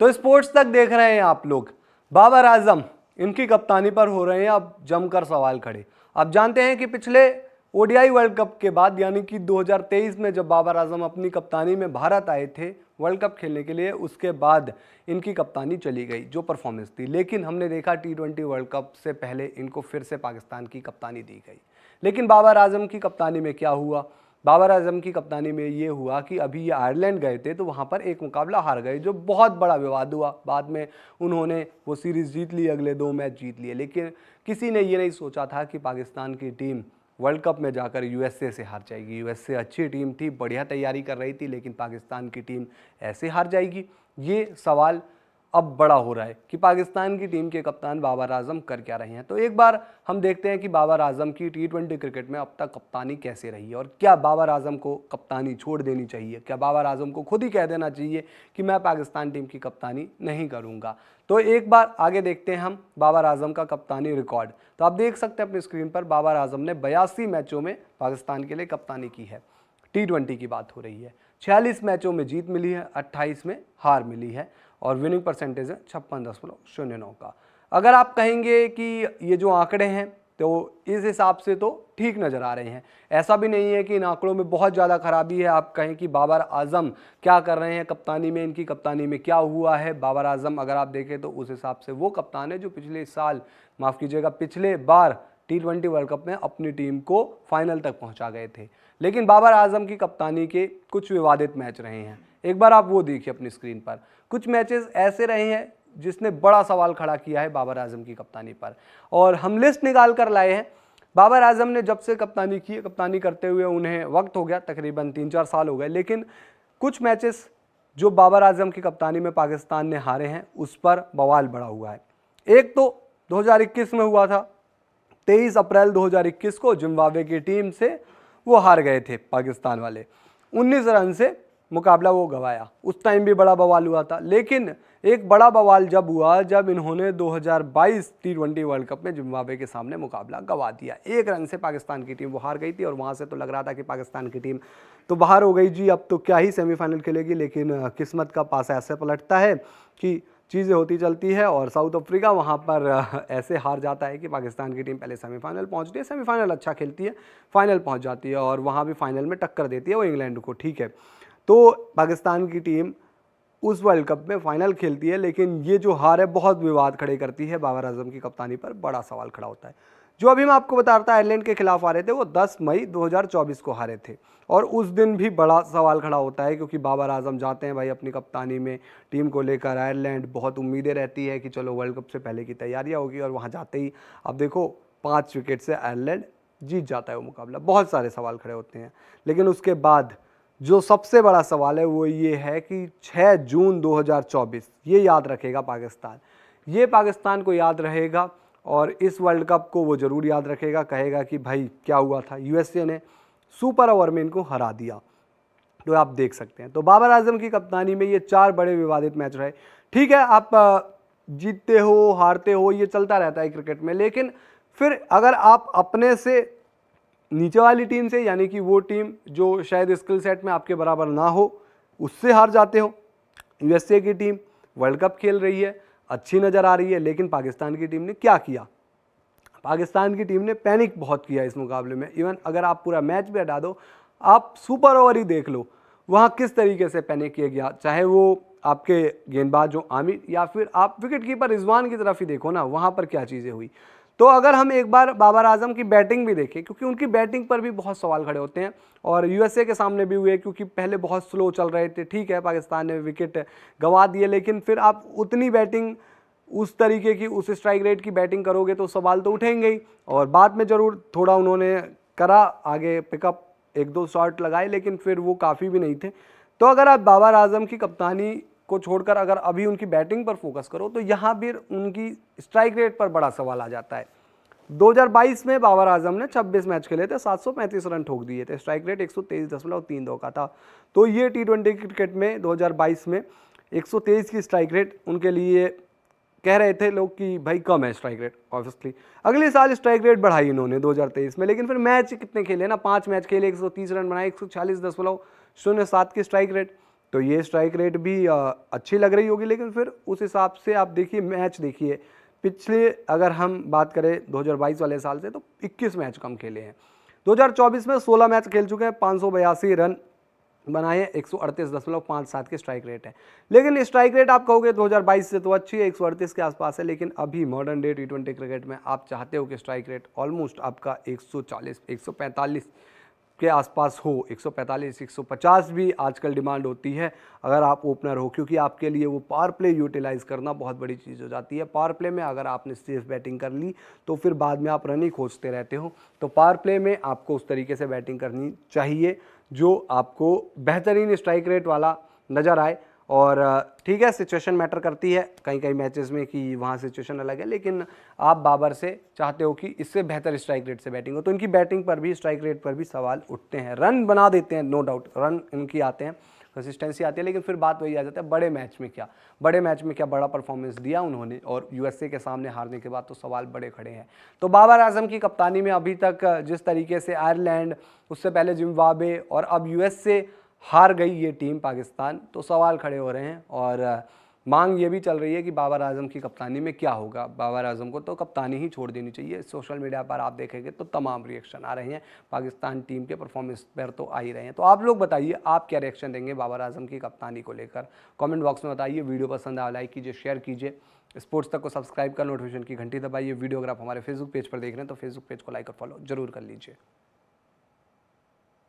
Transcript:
तो स्पोर्ट्स तक देख रहे हैं आप लोग, बाबर आजम इनकी कप्तानी पर हो रहे हैं अब जमकर सवाल खड़े। आप जानते हैं कि पिछले ओडीआई वर्ल्ड कप के बाद यानी कि 2023 में जब बाबर आजम अपनी कप्तानी में भारत आए थे वर्ल्ड कप खेलने के लिए, उसके बाद इनकी कप्तानी चली गई जो परफॉर्मेंस थी। लेकिन हमने देखा T20 वर्ल्ड कप से पहले इनको फिर से पाकिस्तान की कप्तानी दी गई। लेकिन बाबर आजम की कप्तानी में क्या हुआ? बाबर आजम की कप्तानी में ये हुआ कि अभी ये आयरलैंड गए थे तो वहाँ पर एक मुकाबला हार गए, जो बहुत बड़ा विवाद हुआ। बाद में उन्होंने वो सीरीज़ जीत ली, अगले 2 मैच जीत लिए। लेकिन किसी ने ये नहीं सोचा था कि पाकिस्तान की टीम वर्ल्ड कप में जाकर यूएसए से हार जाएगी। यूएसए अच्छी टीम थी, बढ़िया तैयारी कर रही थी, लेकिन पाकिस्तान की टीम ऐसे हार जाएगी। ये सवाल अब बड़ा हो रहा है कि पाकिस्तान की टीम के कप्तान बाबर आजम कर क्या रहे हैं। तो एक बार हम देखते हैं कि बाबर आजम की T20 क्रिकेट में अब तक कप्तानी कैसे रही है, और क्या बाबर आजम को कप्तानी छोड़ देनी चाहिए, क्या बाबर आजम को खुद ही कह देना चाहिए कि मैं पाकिस्तान टीम की कप्तानी नहीं करूंगा। तो एक बार आगे देखते हैं हम बाबर आजम का कप्तानी रिकॉर्ड। तो आप देख सकते हैं अपनी स्क्रीन पर, बाबर आजम ने 82 मैचों में पाकिस्तान के लिए कप्तानी की है। T20 की बात हो रही है। 46 मैचों में जीत मिली है, 28 में हार मिली है, और विनिंग परसेंटेज है 56.09 का। अगर आप कहेंगे कि ये जो आंकड़े हैं तो इस हिसाब से तो ठीक नज़र आ रहे हैं, ऐसा भी नहीं है कि इन आंकड़ों में बहुत ज़्यादा खराबी है। आप कहें कि बाबर आजम क्या कर रहे हैं कप्तानी में, इनकी कप्तानी में क्या हुआ है। बाबर आजम अगर आप देखें तो उस हिसाब से वो कप्तान है जो पिछले साल, माफ़ कीजिएगा, पिछले बार T20 वर्ल्ड कप में अपनी टीम को फाइनल तक पहुंचा गए थे। लेकिन बाबर आजम की कप्तानी के कुछ विवादित मैच रहे हैं। एक बार आप वो देखिए अपनी स्क्रीन पर। कुछ मैचेस ऐसे रहे हैं जिसने बड़ा सवाल खड़ा किया है बाबर आजम की कप्तानी पर, और हम लिस्ट निकाल कर लाए हैं। बाबर आजम ने जब से कप्तानी की, कप्तानी करते हुए उन्हें वक्त हो गया, तकरीबन 3-4 साल हो गए, लेकिन कुछ मैचेस जो बाबर आजम की कप्तानी में पाकिस्तान ने हारे हैं उस पर बवाल बड़ा हुआ है। एक तो 2021 में हुआ था, 23 अप्रैल 2021 को जिम्बाब्वे की टीम से वो हार गए थे पाकिस्तान वाले, 19 रन से मुकाबला वो गंवाया। उस टाइम भी बड़ा बवाल हुआ था। लेकिन एक बड़ा बवाल जब हुआ जब इन्होंने 2022 T20 वर्ल्ड कप में जिम्बाब्वे के सामने मुकाबला गंवा दिया। 1 रन से पाकिस्तान की टीम वो हार गई थी, और वहाँ से तो लग रहा था कि पाकिस्तान की टीम तो बाहर हो गई जी, अब तो क्या ही सेमीफाइनल खेलेगी। लेकिन किस्मत का पासा ऐसे पलटता है कि चीज़ें होती चलती है, और साउथ अफ्रीका वहाँ पर ऐसे हार जाता है कि पाकिस्तान की टीम पहले सेमीफाइनल पहुँचती है, सेमीफाइनल अच्छा खेलती है, फाइनल पहुँच जाती है, और वहाँ भी फाइनल में टक्कर देती है वो इंग्लैंड को। ठीक है, तो पाकिस्तान की टीम उस वर्ल्ड कप में फाइनल खेलती है, लेकिन ये जो हार है बहुत विवाद खड़े करती है। बाबर आजम की कप्तानी पर बड़ा सवाल खड़ा होता है। जो अभी मैं आपको बता रहा था आयरलैंड के खिलाफ हारे थे, वो 10 मई 2024 को हारे थे, और उस दिन भी बड़ा सवाल खड़ा होता है, क्योंकि बाबर आजम जाते हैं भाई अपनी कप्तानी में टीम को लेकर आयरलैंड, बहुत उम्मीदें रहती है कि चलो वर्ल्ड कप से पहले की तैयारियाँ होगी, और वहाँ जाते ही अब देखो 5 विकेट से आयरलैंड जीत जाता है वो मुकाबला। बहुत सारे सवाल खड़े होते हैं। लेकिन उसके बाद जो सबसे बड़ा सवाल है वो ये है कि 6 जून 2024, ये याद रखेगा पाकिस्तान, ये पाकिस्तान को याद रहेगा, और इस वर्ल्ड कप को वो ज़रूर याद रखेगा, कहेगा कि भाई क्या हुआ था, यूएसए ने सुपर ओवर में इनको हरा दिया। तो आप देख सकते हैं। तो बाबर आजम की कप्तानी में ये 4 बड़े विवादित मैच रहे। ठीक है, आप जीतते हो हारते हो, ये चलता रहता है क्रिकेट में, लेकिन फिर अगर आप अपने से नीचे वाली टीम से, यानी कि वो टीम जो शायद स्किल सेट में आपके बराबर ना हो, उससे हार जाते हो। यूएसए की टीम वर्ल्ड कप खेल रही है, अच्छी नज़र आ रही है, लेकिन पाकिस्तान की टीम ने क्या किया? पाकिस्तान की टीम ने पैनिक बहुत किया इस मुकाबले में। इवन अगर आप पूरा मैच भी हटा दो, आप सुपर ओवर ही देख लो, वहाँ किस तरीके से पैनिक किया गया। चाहे वो आपके गेंदबाज जो आमिर, या फिर आप विकेट कीपर रिजवान की तरफ ही देखो ना, वहाँ पर क्या चीज़ें हुई। तो अगर हम एक बार बाबर आजम की बैटिंग भी देखें, क्योंकि उनकी बैटिंग पर भी बहुत सवाल खड़े होते हैं, और यूएसए के सामने भी हुए, क्योंकि पहले बहुत स्लो चल रहे थे। ठीक है, पाकिस्तान ने विकेट गंवा दिए, लेकिन फिर आप उतनी बैटिंग, उस तरीके की, उस स्ट्राइक रेट की बैटिंग करोगे तो सवाल तो उठेंगे ही। और बाद में ज़रूर थोड़ा उन्होंने करा, आगे पिकअप 1-2 शॉट लगाए, लेकिन फिर वो काफ़ी भी नहीं थे। तो अगर आप बाबर आजम की कप्तानी को छोड़कर अगर अभी उनकी बैटिंग पर फोकस करो, तो यहाँ भी उनकी स्ट्राइक रेट पर बड़ा सवाल आ जाता है। 2022 में बाबर आजम ने 26 मैच खेले थे, 735 रन ठोक दिए थे, स्ट्राइक रेट 123.32 का था। तो ये T20 क्रिकेट में 2022 में 123 की स्ट्राइक रेट उनके लिए कह रहे थे लोग कि भाई कम है स्ट्राइक रेट। ऑब्वियसली अगले साल स्ट्राइक रेट बढ़ाई इन्होंने 2023 में, लेकिन फिर मैच कितने खेले ना, 5 मैच खेले, 130 रन बनाए, 146.07 की स्ट्राइक रेट। तो ये स्ट्राइक रेट भी अच्छी लग रही होगी, लेकिन फिर उस हिसाब से आप देखिए, मैच देखिए, पिछले अगर हम बात करें 2022 वाले साल से, तो 21 मैच कम खेले हैं। 2024 में 16 मैच खेल चुके हैं, 582 रन बनाए हैं, 138.57 के स्ट्राइक रेट है। लेकिन स्ट्राइक रेट आप कहोगे 2022 से तो अच्छी है, 138 के आसपास है, लेकिन अभी मॉडर्न डे टी20 क्रिकेट में आप चाहते हो कि स्ट्राइक रेट ऑलमोस्ट आपका 140 145 के आसपास हो। 145 150 भी आजकल डिमांड होती है अगर आप ओपनर हो, क्योंकि आपके लिए वो पावर प्ले यूटिलाइज़ करना बहुत बड़ी चीज़ हो जाती है। पावर प्ले में अगर आपने सेफ बैटिंग कर ली तो फिर बाद में आप रन ही खोजते रहते हो। तो पावर प्ले में आपको उस तरीके से बैटिंग करनी चाहिए जो आपको बेहतरीन स्ट्राइक रेट वाला नज़र आए। और ठीक है, सिचुएशन मैटर करती है कई कई मैचेस में कि वहाँ सिचुएशन अलग है, लेकिन आप बाबर से चाहते हो कि इससे बेहतर स्ट्राइक रेट से बैटिंग हो, तो इनकी बैटिंग पर भी, स्ट्राइक रेट पर भी सवाल उठते हैं। रन बना देते हैं, नो डाउट, रन इनकी आते हैं, कंसिस्टेंसी आती है, लेकिन फिर बात वही आ जाता है बड़े मैच में क्या बड़ा परफॉर्मेंस दिया उन्होंने, और यूएसए के सामने हारने के बाद तो सवाल बड़े खड़े हैं। तो बाबर आजम की कप्तानी में अभी तक जिस तरीके से आयरलैंड, उससे पहले जिम्बाब्वे और अब यूएसए हार गई ये टीम पाकिस्तान, तो सवाल खड़े हो रहे हैं। और मांग ये भी चल रही है कि बाबर आजम की कप्तानी में क्या होगा। बाबर आजम को तो कप्तानी ही छोड़ देनी चाहिए। सोशल मीडिया पर आप देखेंगे तो तमाम रिएक्शन आ रहे हैं, पाकिस्तान टीम के परफॉर्मेंस पर तो आ ही रहे हैं। तो आप लोग बताइए, आप क्या रिएक्शन देंगे बाबर आजम की कप्तानी को लेकर, कमेंट बॉक्स में बताइए। वीडियो पसंद आया लाइक कीजिए, शेयर कीजिए, स्पोर्ट्स तक को सब्सक्राइब कर नोटिफिकेशन की घंटी दबाइए। वीडियो अगर आप हमारे फेसबुक पेज पर देख रहे हैं तो फेसबुक पेज को लाइक और फॉलो जरूर कर लीजिए।